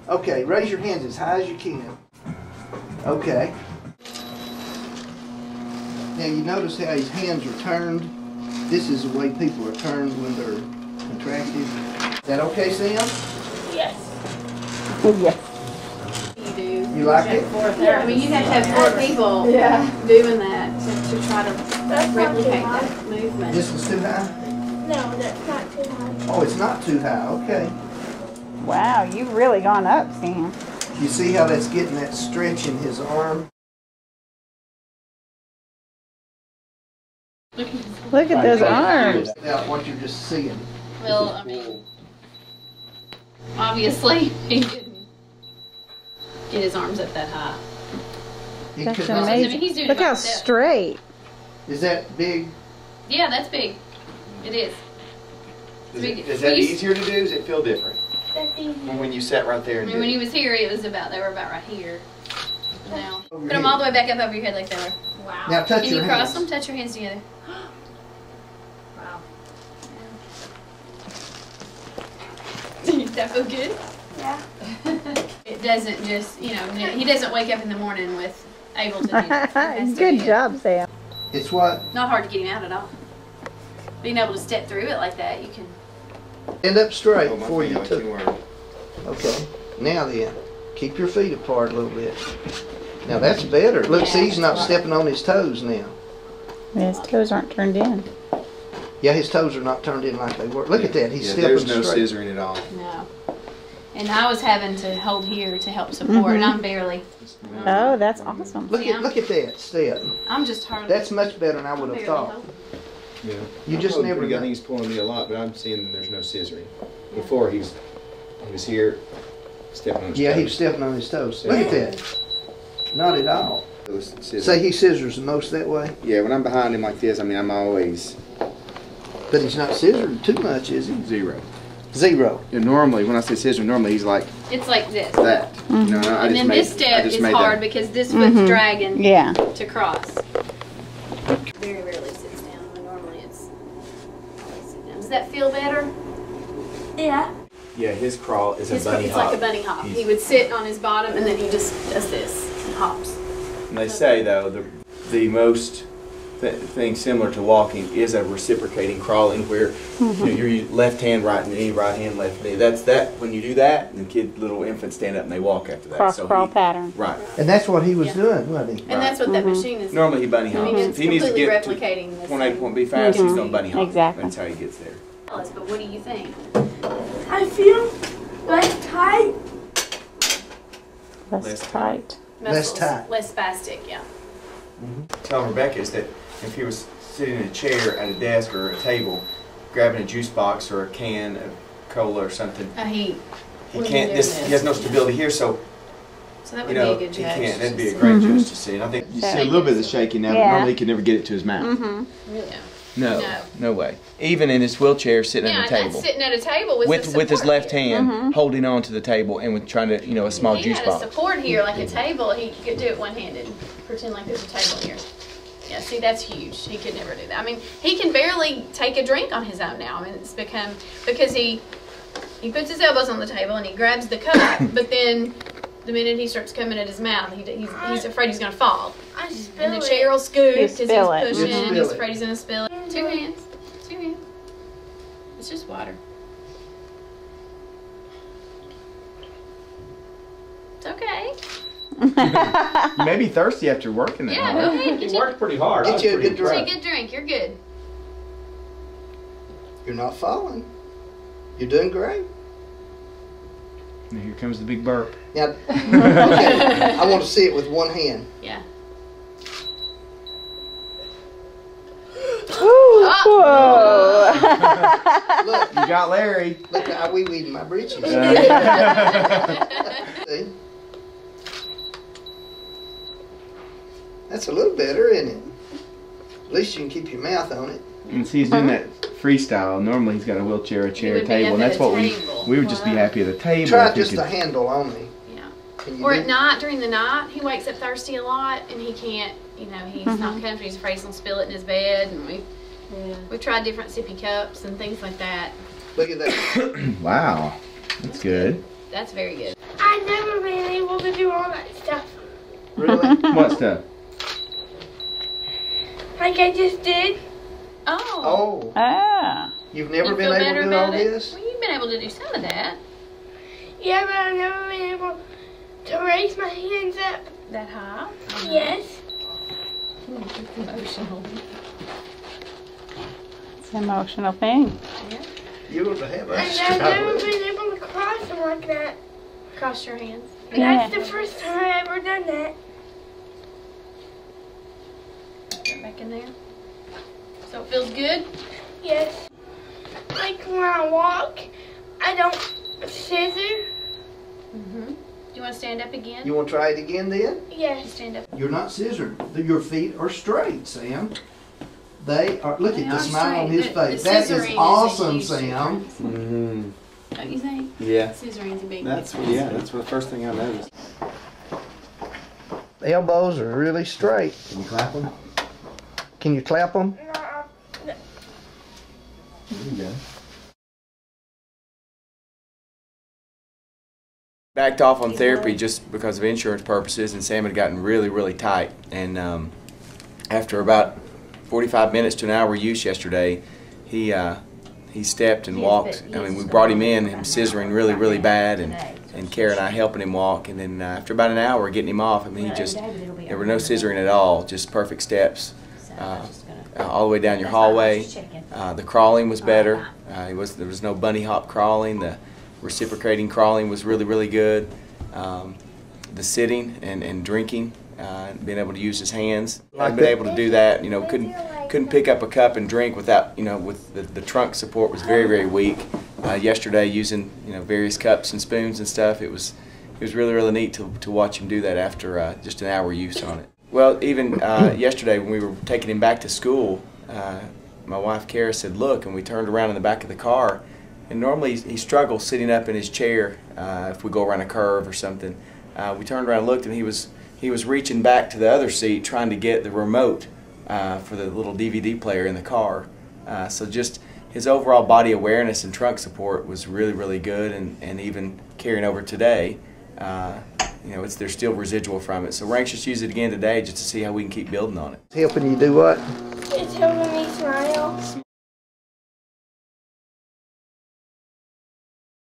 Okay, raise your hands as high as you can. Okay. Now you notice how his hands are turned. This is the way people are turned when they're contracted. Is that okay, Sam? Yes. Yes. You do. You like it? Yeah. I mean, you have to have 4 people doing that to try to replicate that movement. This is too high? No, that's not too high. Oh, it's not too high. Okay. Wow, you've really gone up, Sam. You see how that's getting that stretch in his arm? Look at those arms. Without what you're just seeing. Well, I mean, obviously he didn't get his arms up that high. That's could not. amazing. I mean, he's doing Look it how by himself. straight. Is that big? Yeah, that's big. It is. Is that easier to do? Does it feel different? That's easy. When you sat right there I and mean, when he was here, they were about right here. Now, put them all the way back up over your head like that. Wow. Now touch Can your you cross hands. them? Touch your hands together. Wow. Does that feel good? Yeah. It doesn't just, he doesn't wake up in the morning with able to do that. Good job, Sam. It's what? Not hard to get him out at all. Being able to step through it like that, you can. Stand up straight Oh, my before feet you like took. you weren't. Okay. Now then, keep your feet apart a little bit. Now that's better. Look, see, he's not stepping on his toes now. His toes aren't turned in. Yeah, his toes are not turned in like they were. Look at that. He's stepping There's no straight. scissoring at all. No. And I was having to hold here to help support, and I'm barely. Oh, that's awesome. Look at that step. I'm just hardly. That's much better than I would have thought. Yeah. You just never I know. think he's pulling me a lot, but I'm seeing that there's no scissoring. Before he was here, stepping on his Yeah, toes. he was stepping on his toes. Look at that. Not at all. It was scissoring. Say he scissors the most that way, Yeah, when I'm behind him like this, I mean, I'm always but he's not scissoring too much, is he? 0. Zero. Yeah, normally, when I say scissor, normally he's like It's like this. that. You know, I And just then made, this step I just is made hard that. because this foot's dragging Yeah. to cross. Very rarely sits down. When normally it's always sit down. Does that feel better? Yeah. Yeah, his crawl is a bunny It's hop. like a bunny hop. He's- He would sit on his bottom and then he just does this and hops. And they say though the most thing similar to walking is a reciprocating crawling, where you know, your left hand right knee, right hand left knee. That's that. When you do that, and little infants stand up and they walk after that. Cross crawl pattern. Right. And that's what he was doing, wasn't he? And that's what that machine is. Normally he bunny I hops. mean, If it's he needs to completely get to replicating this. point A to point B fast, he's going to bunny hop. Exactly. That's how he gets there. But what do you think? I feel less tight. Less tight. Less tight. Less spastic, yeah. Tell Rebecca is that if he was sitting in a chair at a desk or a table, grabbing a juice box or a can of cola or something, He can't. He has no stability here, so So that you would know be a good he judge. can't. That'd be a great judge to see. And I think you see a little bit of the shaking now, but Yeah. normally he could never get it to his mouth. Yeah. No, No. no way. Even in his wheelchair, sitting Yeah, at a that's table sitting at a table with the with his support left here. hand holding on to the table and with trying to a small He juice had box. a support here like a table. He could do it one-handed. Pretend like there's a table here. Yeah, see, that's huge. He could never do that. I mean, he can barely take a drink on his own now. I mean, it's become, because he puts his elbows on the table and he grabs the cup, but then the minute he starts coming at his mouth, he's afraid he's going to fall. I spill And the chair will scoot because he's spill it. pushing. You'll spill He's it. afraid he's going to spill it. Two hands. Two hands. It's just water. It's okay. You may be thirsty after working that Yeah, hard. go ahead. He worked pretty hard. I Get was you a pretty good Take impressed. a good drink. You're good. You're not falling. You're doing great. And here comes the big burp. Now, okay, I want to see it with one hand. Yeah. Whoa. Look, You got Larry. look, I wee-weed in my breeches. See? That's a little better, isn't it? At least you can keep your mouth on it. And see, he's doing that freestyle. Normally he's got a wheelchair, a chair, would a be table, up and at that's a what table. we would just be happy at a table. Try if he just could- the handle only. Yeah. Can you Or do- at night, during the night, he wakes up thirsty a lot, and he can't, he's not comfortable. He's afraid he's going to spill it in his bed, and we've tried different sippy cups and things like that. Look at that. Wow, that's good. That's very good. able to do all that stuff. Really? What stuff? Like I just did. Oh. Oh, Ah. you've never You been feel able better to do all about it? this? Well, you've been able to do some of that. Yeah, but I've never been able to raise my hands up. That high. Yes. Emotional. It's an emotional thing. Yeah. You ought to have And us I've try never with it. been able to cross them like that. Cross your hands. And Yeah. that's the first time I've ever done that. Get back in there. So it feels good? Yes. Like when I walk, I don't scissor. Mm-hmm. Do you want to stand up again? You want to try it again then? Yes. Stand up. You're not scissored. Your feet are straight, Sam. They are. Look They at the are smile on straight. his The face. That scissoring is is a awesome, huge Sam. difference. Mm-hmm. Don't you think? Yeah. Scissoring's a big That's difference. that's the first thing I noticed. Elbows are really straight. Can you clap them? Can you clap them? There you go. Backed off on therapy just because of insurance purposes, and Sam had gotten really, really tight. And after about 45 minutes to an hour use yesterday, he stepped and walked. I mean, we brought him in, him scissoring really, really bad, and Kara and I helping him walk. And then after about an hour getting him off, I mean, there were no scissoring at all, just perfect steps. All the way down your hallway. The crawling was better. There was no bunny hop crawling. The reciprocating crawling was really, really good. The sitting and drinking, being able to use his hands. I've been able to do that. You know, couldn't pick up a cup and drink without, you know, with the trunk support was very, very weak. Yesterday, using, you know, various cups and spoons and stuff, it was really, really neat to watch him do that after just an hour use on it. Well, even yesterday when we were taking him back to school, my wife Kara said, "Look," and we turned around in the back of the car, and normally he struggles sitting up in his chair if we go around a curve or something. We turned around and looked, and he was reaching back to the other seat trying to get the remote for the little DVD player in the car. So just his overall body awareness and trunk support was really, really good, and even carrying over today. You know, there's still residual from it. So we're anxious to use it again today just to see how we can keep building on it. Helping you do what? It's helping me smile.